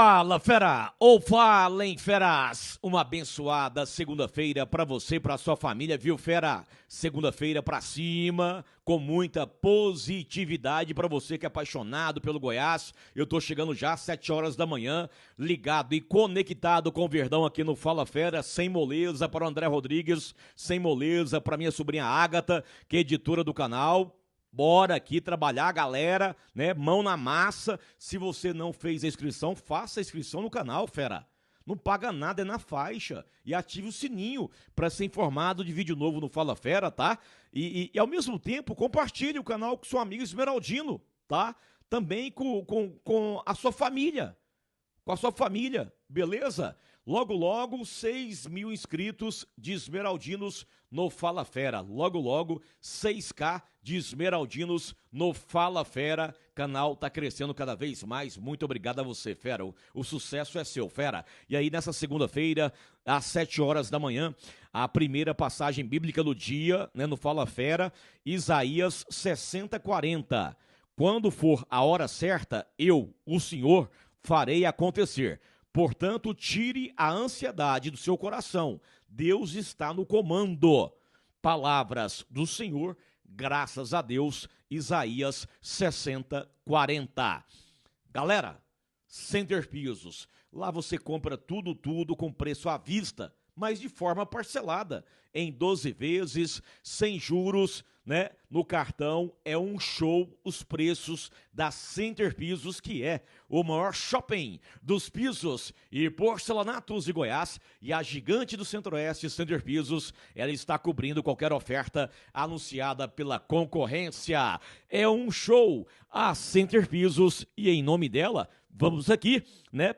Fala, fera! Ou falem, feras! Uma abençoada segunda-feira pra você e pra sua família, viu, fera? Segunda-feira pra cima, com muita positividade pra você que é apaixonado pelo Goiás. Eu tô chegando já às 7 horas da manhã, ligado e conectado com o Verdão aqui no Fala Fera, sem moleza para o André Rodrigues, sem moleza pra minha sobrinha Ágata, que é editora do canal. Bora aqui trabalhar, galera, né? Mão na massa. Se você não fez a inscrição, faça a inscrição no canal, fera. Não paga nada, é na faixa. E ative o sininho para ser informado de vídeo novo no Fala Fera, tá? E ao mesmo tempo, compartilhe o canal com seu amigo Esmeraldino, tá? Também com a sua família. Com a sua família, beleza? Logo, logo, 6.000 inscritos de Esmeraldinos no Fala Fera. Logo, logo, 6K de Esmeraldinos no Fala Fera. Canal tá crescendo cada vez mais. Muito obrigado a você, fera. O sucesso é seu, fera. E aí, nessa segunda-feira, às 7 horas da manhã, a primeira passagem bíblica do dia, né, no Fala Fera, Isaías 60:40. Quando for a hora certa, eu, o Senhor, farei acontecer. Portanto, tire a ansiedade do seu coração. Deus está no comando. Palavras do Senhor, graças a Deus, Isaías 60:40. Galera, Center Pisos. Lá você compra tudo com preço à vista, mas de forma parcelada, em 12 vezes, sem juros, né? No cartão. É um show os preços da Center Pisos, que é o maior shopping dos pisos e porcelanatos de Goiás, e a gigante do Centro-Oeste, Center Pisos, ela está cobrindo qualquer oferta anunciada pela concorrência. É um show a Center Pisos, e em nome dela, vamos aqui, né?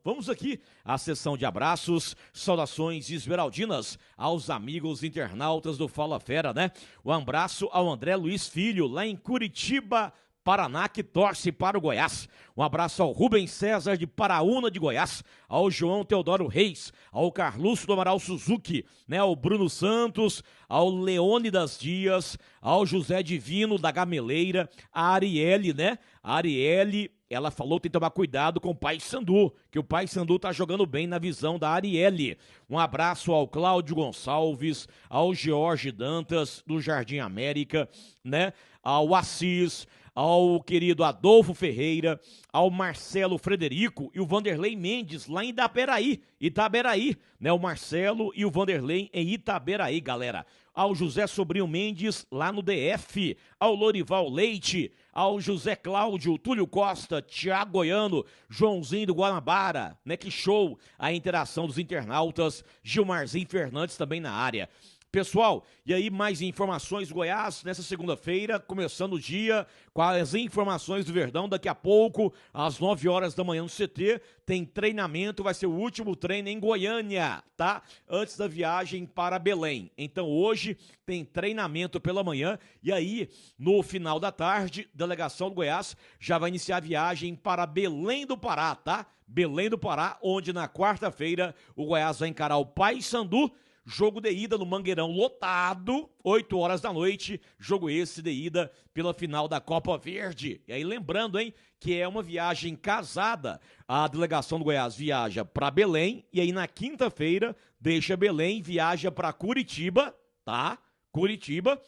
Vamos aqui à sessão de abraços, saudações esmeraldinas aos amigos internautas do Fala Fera, né? Um abraço ao André Luiz Filho, lá em Curitiba, Paraná, que torce para o Goiás. Um abraço ao Rubens César de Paraúna de Goiás, ao João Teodoro Reis, ao Carluço do Amaral Suzuki, né, ao Bruno Santos, ao Leônidas Dias, ao José Divino da Gameleira, a Arielle, né? A Arielle, ela falou que tem que tomar cuidado com o Pai Sandu, que o Pai Sandu tá jogando bem na visão da Arielle. Um abraço ao Cláudio Gonçalves, ao Jorge Dantas, do Jardim América, né? Ao Assis, ao querido Adolfo Ferreira, ao Marcelo Frederico e o Vanderlei Mendes, lá em Itaberaí, né? O Marcelo e o Vanderlei em Itaberaí, galera. Ao José Sobrinho Mendes, lá no DF, ao Lorival Leite, ao José Cláudio, Túlio Costa, Tiago Goiano, Joãozinho do Guanabara, né? Que show a interação dos internautas, Gilmarzinho Fernandes também na área. Pessoal, e aí mais informações do Goiás nessa segunda-feira, começando o dia com as informações do Verdão. Daqui a pouco, às 9 horas da manhã no CT, tem treinamento, vai ser o último treino em Goiânia, tá? Antes da viagem para Belém. Então hoje tem treinamento pela manhã e aí no final da tarde, delegação do Goiás já vai iniciar a viagem para Belém do Pará, tá? Belém do Pará, onde na quarta-feira o Goiás vai encarar o Paysandu. Jogo de ida no Mangueirão lotado, 8 horas da noite, jogo esse de ida pela final da Copa Verde. E aí lembrando, hein, que é uma viagem casada. A delegação do Goiás viaja para Belém e aí na quinta-feira deixa Belém, viaja para Curitiba, tá? Curitiba,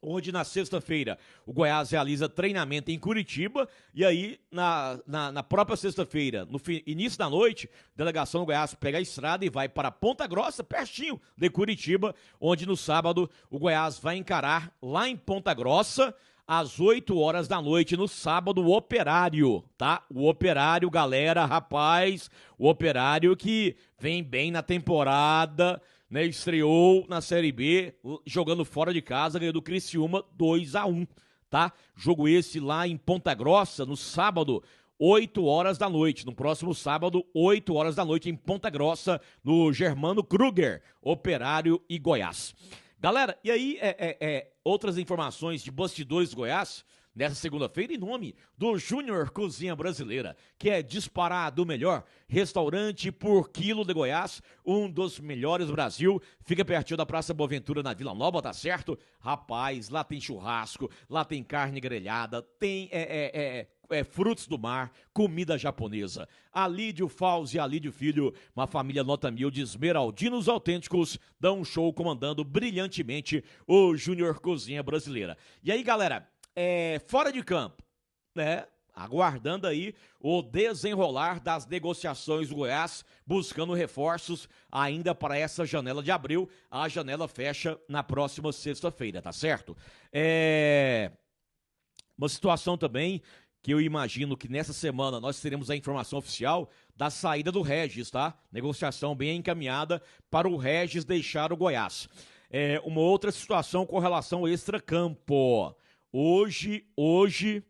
onde na sexta-feira o Goiás realiza treinamento em Curitiba, e aí na própria sexta-feira, no início da noite, a delegação do Goiás pega a estrada e vai para Ponta Grossa, pertinho de Curitiba, onde no sábado o Goiás vai encarar lá em Ponta Grossa, às 8 horas da noite, no sábado, o Operário, tá? O Operário, galera, rapaz, o Operário que vem bem na temporada, né, estreou na Série B, jogando fora de casa, ganhou do Criciúma 2-1, tá? Jogo esse lá em Ponta Grossa, no sábado, 8 horas da noite. No próximo sábado, 8 horas da noite, em Ponta Grossa, no Germano Kruger, Operário e Goiás. Galera, e aí, outras informações de bastidores do Goiás, nessa segunda-feira, em nome do Júnior Cozinha Brasileira, que é disparado o melhor restaurante por quilo de Goiás, um dos melhores do Brasil, fica pertinho da Praça Boaventura, na Vila Nova, tá certo? Rapaz, lá tem churrasco, lá tem carne grelhada, tem frutos do mar, comida japonesa. Alídio Fauzi e Alídio Filho, uma família nota 1000 de esmeraldinos autênticos, dão um show comandando brilhantemente o Júnior Cozinha Brasileira. E aí, galera, fora de campo, né? Aguardando aí o desenrolar das negociações do Goiás, buscando reforços ainda para essa janela de abril. A janela fecha na próxima sexta-feira, tá certo? Uma situação também que eu imagino que nessa semana nós teremos a informação oficial da saída do Regis, tá? Negociação bem encaminhada para o Regis deixar o Goiás. Uma outra situação com relação ao extracampo. Hoje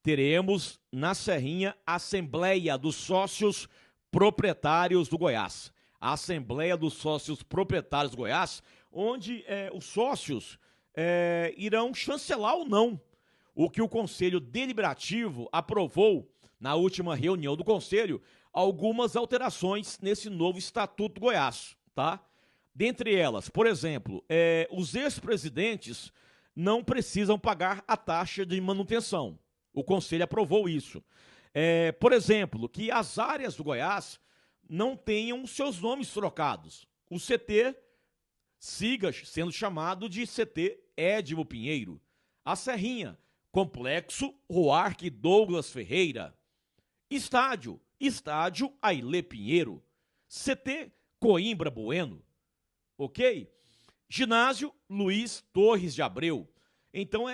teremos na Serrinha a Assembleia dos Sócios Proprietários do Goiás. A Assembleia dos Sócios Proprietários do Goiás, onde os sócios irão chancelar ou não o que o Conselho Deliberativo aprovou na última reunião do Conselho, algumas alterações nesse novo Estatuto do Goiás, tá? Dentre elas, por exemplo, os ex-presidentes não precisam pagar a taxa de manutenção. O Conselho aprovou isso. Por exemplo, que as áreas do Goiás não tenham seus nomes trocados. O CT siga sendo chamado de CT Edmo Pinheiro. A Serrinha, Complexo Roarque Douglas Ferreira. Estádio Ailê Pinheiro. CT Coimbra Bueno. Ok? Ginásio Luiz Torres de Abreu. Então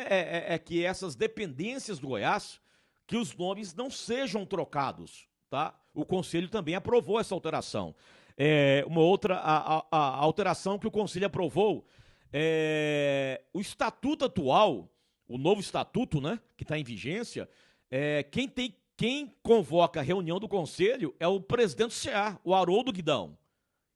que essas dependências do Goiás, que os nomes não sejam trocados, tá? O Conselho também aprovou essa alteração. Uma outra a alteração que o Conselho aprovou, o estatuto atual, o novo estatuto, né, que está em vigência, quem convoca a reunião do Conselho é o presidente do CA, o Haroldo Guidão.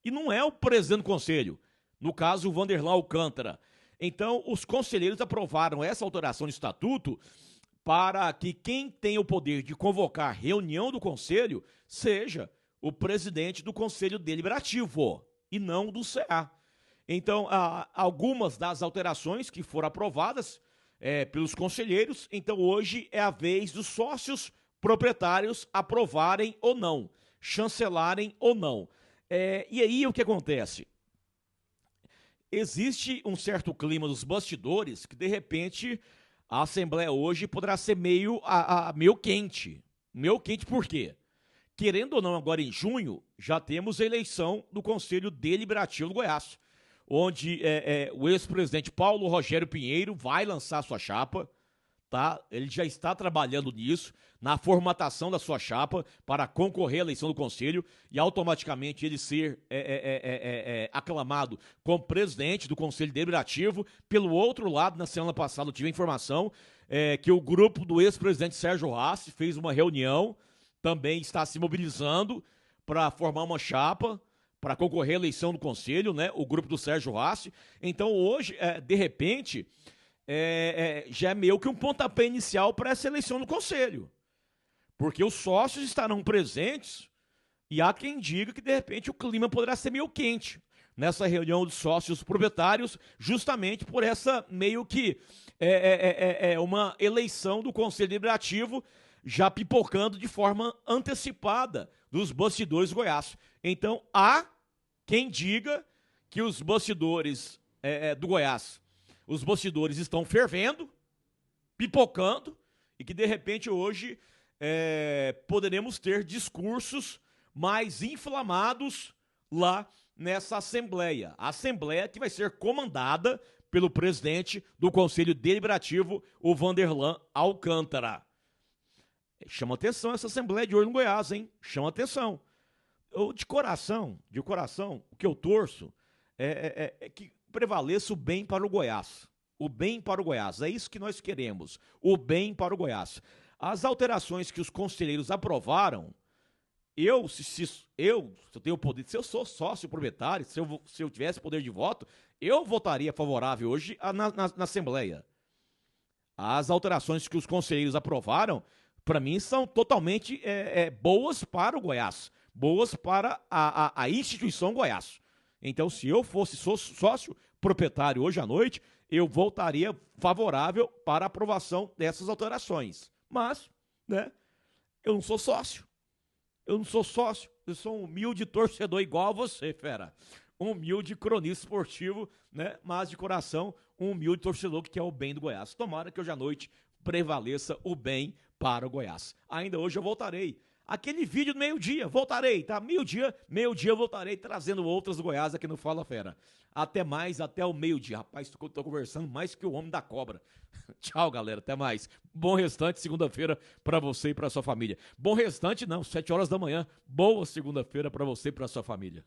E não é o presidente do Conselho, no caso o Vanderlan Alcântara. Então, os conselheiros aprovaram essa alteração de estatuto para que quem tem o poder de convocar reunião do Conselho seja o presidente do Conselho Deliberativo e não do CA. Então, algumas das alterações que foram aprovadas pelos conselheiros, então hoje é a vez dos sócios proprietários aprovarem ou não, chancelarem ou não. E aí o que acontece? Existe um certo clima dos bastidores que, de repente, a Assembleia hoje poderá ser meio quente. Meio quente por quê? Querendo ou não, agora em junho, já temos a eleição do Conselho Deliberativo do Goiás, onde o ex-presidente Paulo Rogério Pinheiro vai lançar sua chapa, tá? Ele já está trabalhando nisso, na formatação da sua chapa para concorrer à eleição do Conselho e automaticamente ele ser aclamado como presidente do Conselho Deliberativo. Pelo outro lado, na semana passada eu tive a informação que o grupo do ex-presidente Sérgio Rassi fez uma reunião, também está se mobilizando para formar uma chapa para concorrer à eleição do Conselho, né? O grupo do Sérgio Rassi. Então hoje, de repente, já é meio que um pontapé inicial para essa eleição do Conselho. Porque os sócios estarão presentes e há quem diga que, de repente, o clima poderá ser meio quente nessa reunião dos sócios proprietários, justamente por essa meio que uma eleição do Conselho Deliberativo já pipocando de forma antecipada dos bastidores do Goiás. Então, há quem diga que os bastidores do Goiás, os bastidores estão fervendo, pipocando, e que, de repente, hoje poderemos ter discursos mais inflamados lá nessa Assembleia. A Assembleia que vai ser comandada pelo presidente do Conselho Deliberativo, o Vanderlan Alcântara. Chama atenção essa Assembleia de hoje no Goiás, hein? Chama atenção. De coração, o que eu torço é que prevaleça o bem para o Goiás. O bem para o Goiás. É isso que nós queremos. O bem para o Goiás. As alterações que os conselheiros aprovaram, se eu tenho poder, se eu sou sócio proprietário, se eu tivesse poder de voto, eu votaria favorável hoje na Assembleia. As alterações que os conselheiros aprovaram, para mim, são totalmente boas para o Goiás, boas para a instituição Goiás. Então, se eu fosse sócio proprietário hoje à noite, eu votaria favorável para a aprovação dessas alterações. Mas né? Eu não sou sócio. Eu não sou sócio. Eu sou um humilde torcedor igual a você, fera. Um humilde cronista esportivo, né? Mas de coração, um humilde torcedor que quer o bem do Goiás. Tomara que hoje à noite prevaleça o bem para o Goiás. Ainda hoje eu voltarei. Aquele vídeo do meio-dia, voltarei, tá? Meio-dia eu voltarei trazendo outras do Goiás aqui no Fala Fera. Até mais, até o meio-dia. Rapaz, tô conversando mais que o homem da cobra. Tchau, galera, até mais. Bom restante segunda-feira pra você e pra sua família. Bom restante não, 7 horas da manhã. Boa segunda-feira pra você e pra sua família.